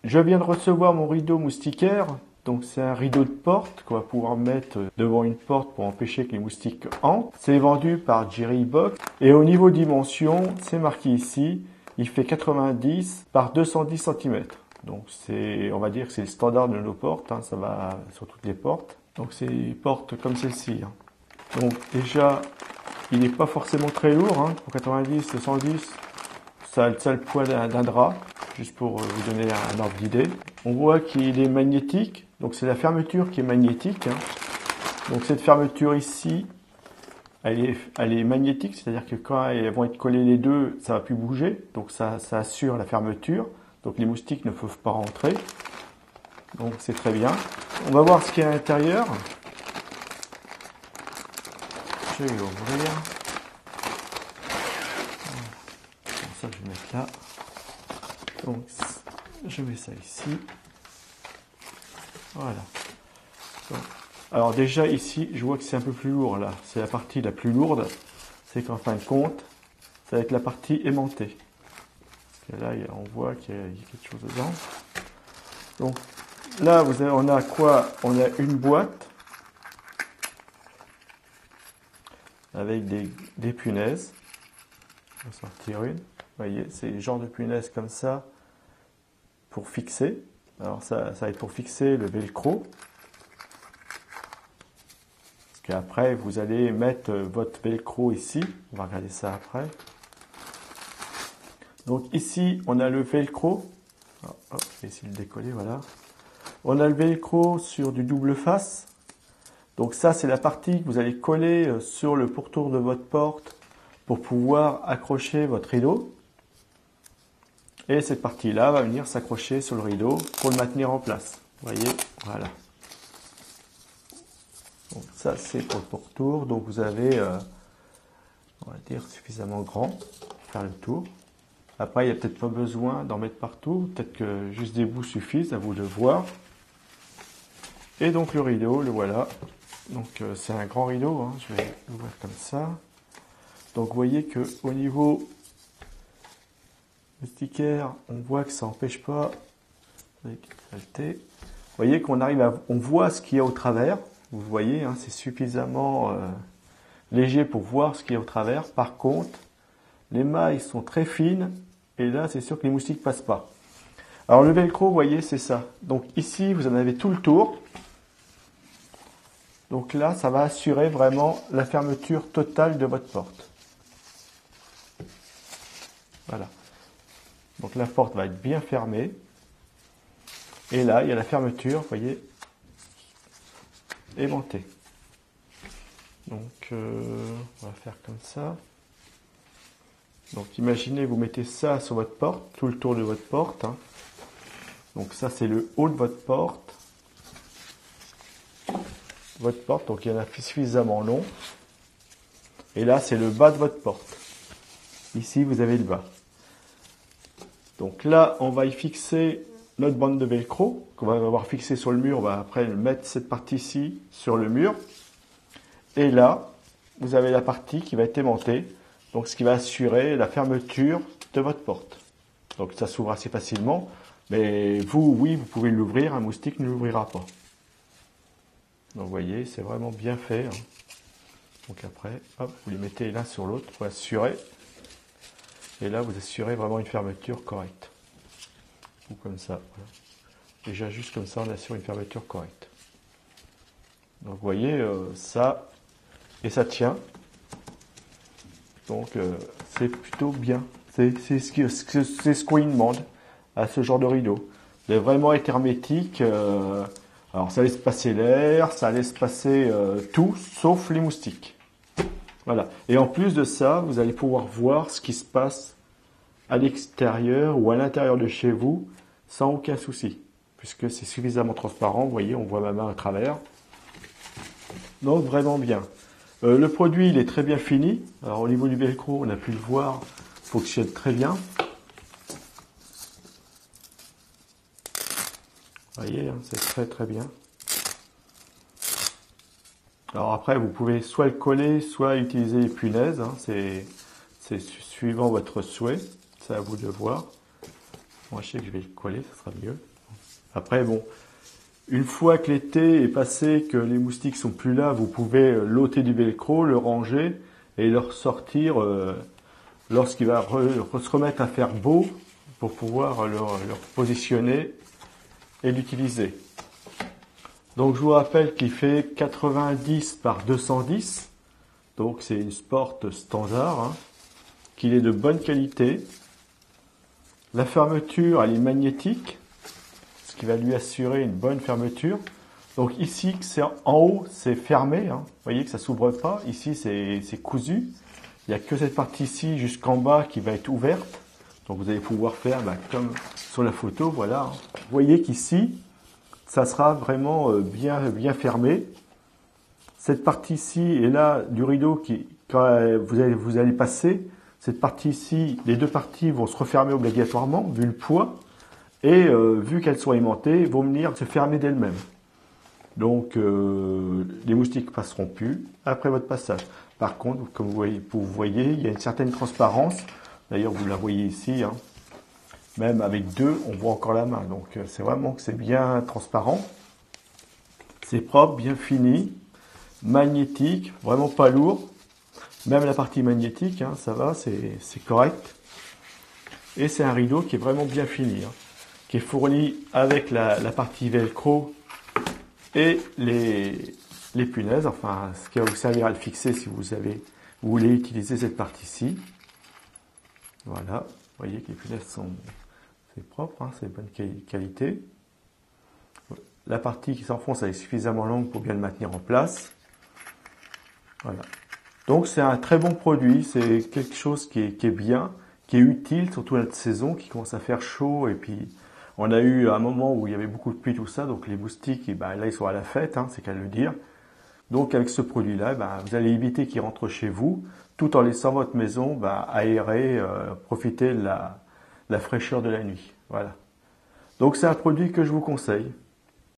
Je viens de recevoir mon rideau moustiquaire. Donc c'est un rideau de porte qu'on va pouvoir mettre devant une porte pour empêcher que les moustiques entrent. C'est vendu par Jerry Box. Et au niveau dimension, c'est marqué ici, il fait 90 par 210 cm. Donc c'est, on va dire que c'est le standard de nos portes, hein, ça va sur toutes les portes. Donc c'est des portes comme celle-ci. Hein. Donc déjà, il n'est pas forcément très lourd, hein, pour 90, 210. Ça a le poids d'un drap, juste pour vous donner un ordre d'idée. On voit qu'il est magnétique. Donc c'est la fermeture qui est magnétique. Hein. Donc cette fermeture ici, elle est magnétique, c'est-à-dire que quand elles vont être collées les deux, ça va plus bouger. Donc ça assure la fermeture. Donc les moustiques ne peuvent pas rentrer. Donc c'est très bien. On va voir ce qu'il y a à l'intérieur. Je vais l'ouvrir. Ça je vais mettre là. Donc je mets ça ici. Voilà. Donc, alors déjà ici, je vois que c'est un peu plus lourd là. C'est la partie la plus lourde. C'est qu'en fin de compte, ça va être la partie aimantée. Parce que là, on voit qu'il y a quelque chose dedans. Donc là, on a quoi? On a une boîte avec des punaises. On va sortir une. Vous voyez, c'est le genre de punaises comme ça pour fixer. Alors ça va être pour fixer le velcro. Parce qu'après, vous allez mettre votre velcro ici. On va regarder ça après. Donc ici, on a le velcro. Hop, je vais essayer de le décoller, voilà. On a le velcro sur du double face. Donc ça, c'est la partie que vous allez coller sur le pourtour de votre porte pour pouvoir accrocher votre rideau. Et cette partie-là va venir s'accrocher sur le rideau pour le maintenir en place. Vous voyez, voilà. Donc ça, c'est pour le pourtour. Donc vous avez, on va dire, suffisamment grand pour faire le tour. Après, il n'y a peut-être pas besoin d'en mettre partout. Peut-être que juste des bouts suffisent, à vous de voir. Et donc le rideau, le voilà. Donc c'est un grand rideau, hein. Je vais l'ouvrir comme ça. Donc vous voyez que au niveau moustiquaire, on voit que ça n'empêche pas avec saleté. Vous voyez qu'on on voit ce qu'il y a au travers. Vous voyez, hein, c'est suffisamment léger pour voir ce qu'il y a au travers. Par contre, les mailles sont très fines et là, c'est sûr que les moustiques passent pas. Alors le velcro, vous voyez, c'est ça. Donc ici, vous en avez tout le tour. Donc là, ça va assurer vraiment la fermeture totale de votre porte. Voilà. Donc la porte va être bien fermée. Et là, il y a la fermeture, vous voyez, aimantée. Donc, on va faire comme ça. Donc imaginez, vous mettez ça sur votre porte, tout le tour de votre porte. Hein. Donc ça, c'est le haut de votre porte. Votre porte, donc il y en a suffisamment long. Et là, c'est le bas de votre porte. Ici, vous avez le bas. Donc là, on va y fixer notre bande de velcro qu'on va avoir fixée sur le mur. On va après mettre cette partie-ci sur le mur. Et là, vous avez la partie qui va être aimantée. Donc ce qui va assurer la fermeture de votre porte. Donc ça s'ouvre assez facilement. Mais vous, oui, vous pouvez l'ouvrir. Un moustique ne l'ouvrira pas. Donc vous voyez, c'est vraiment bien fait. Hein. Donc après, hop, vous les mettez l'un sur l'autre pour assurer. Et là, vous assurez vraiment une fermeture correcte. Ou comme ça. Voilà. Déjà, juste comme ça, on assure une fermeture correcte. Donc vous voyez, ça, et ça tient. Donc c'est plutôt bien. C'est ce qu'on demande à ce genre de rideau. De vraiment être hermétique. Alors ça laisse passer l'air, ça laisse passer tout, sauf les moustiques. Voilà. Et en plus de ça, vous allez pouvoir voir ce qui se passe à l'extérieur ou à l'intérieur de chez vous sans aucun souci. Puisque c'est suffisamment transparent. Vous voyez, on voit ma main à travers. Donc vraiment bien. Le produit, il est très bien fini. Alors au niveau du velcro, on a pu le voir, fonctionne très bien. Vous voyez, hein, c'est très très bien. Alors après, vous pouvez soit le coller, soit utiliser les punaises. Hein, c'est suivant votre souhait. C'est à vous de voir. Moi, je sais que je vais le coller, ça sera mieux. Après, bon, une fois que l'été est passé, que les moustiques sont plus là, vous pouvez l'ôter du velcro, le ranger et le ressortir lorsqu'il va se remettre à faire beau pour pouvoir le positionner et l'utiliser. Donc je vous rappelle qu'il fait 90 par 210, donc c'est une sport standard, hein, qu'il est de bonne qualité. La fermeture, elle est magnétique, ce qui va lui assurer une bonne fermeture. Donc ici, c'est en haut, c'est fermé, hein. Vous voyez que ça s'ouvre pas. Ici, c'est cousu. Il n'y a que cette partie-ci jusqu'en bas qui va être ouverte. Donc vous allez pouvoir faire comme sur la photo, voilà. Vous voyez qu'ici, ça sera vraiment bien fermé. Cette partie-ci est là du rideau quand vous allez passer, cette partie-ci, les deux parties vont se refermer obligatoirement, vu le poids, et vu qu'elles sont aimantées, vont venir se fermer d'elles-mêmes. Donc les moustiques passeront plus après votre passage. Par contre, comme vous voyez, il y a une certaine transparence. D'ailleurs, vous la voyez ici, hein. Même avec deux, on voit encore la main. Donc c'est vraiment que c'est bien transparent. C'est propre, bien fini, magnétique, vraiment pas lourd. Même la partie magnétique, hein, ça va, c'est correct. Et c'est un rideau qui est vraiment bien fini, hein, qui est fourni avec la partie velcro et les punaises, enfin ce qui va vous servir à le fixer si vous voulez utiliser cette partie-ci. Voilà, vous voyez que les punaises c'est propre, hein, c'est de bonne qualité. La partie qui s'enfonce, elle est suffisamment longue pour bien le maintenir en place. Voilà. Donc c'est un très bon produit, c'est quelque chose qui est bien, qui est utile, surtout à la saison, qui commence à faire chaud. Et puis on a eu un moment où il y avait beaucoup de pluie, tout ça, donc les moustiques, là ils sont à la fête, hein, c'est qu'à le dire. Donc avec ce produit-là, vous allez éviter qu'ils rentrent chez vous, tout en laissant votre maison aérée, profiter de la fraîcheur de la nuit. Voilà. Donc c'est un produit que je vous conseille.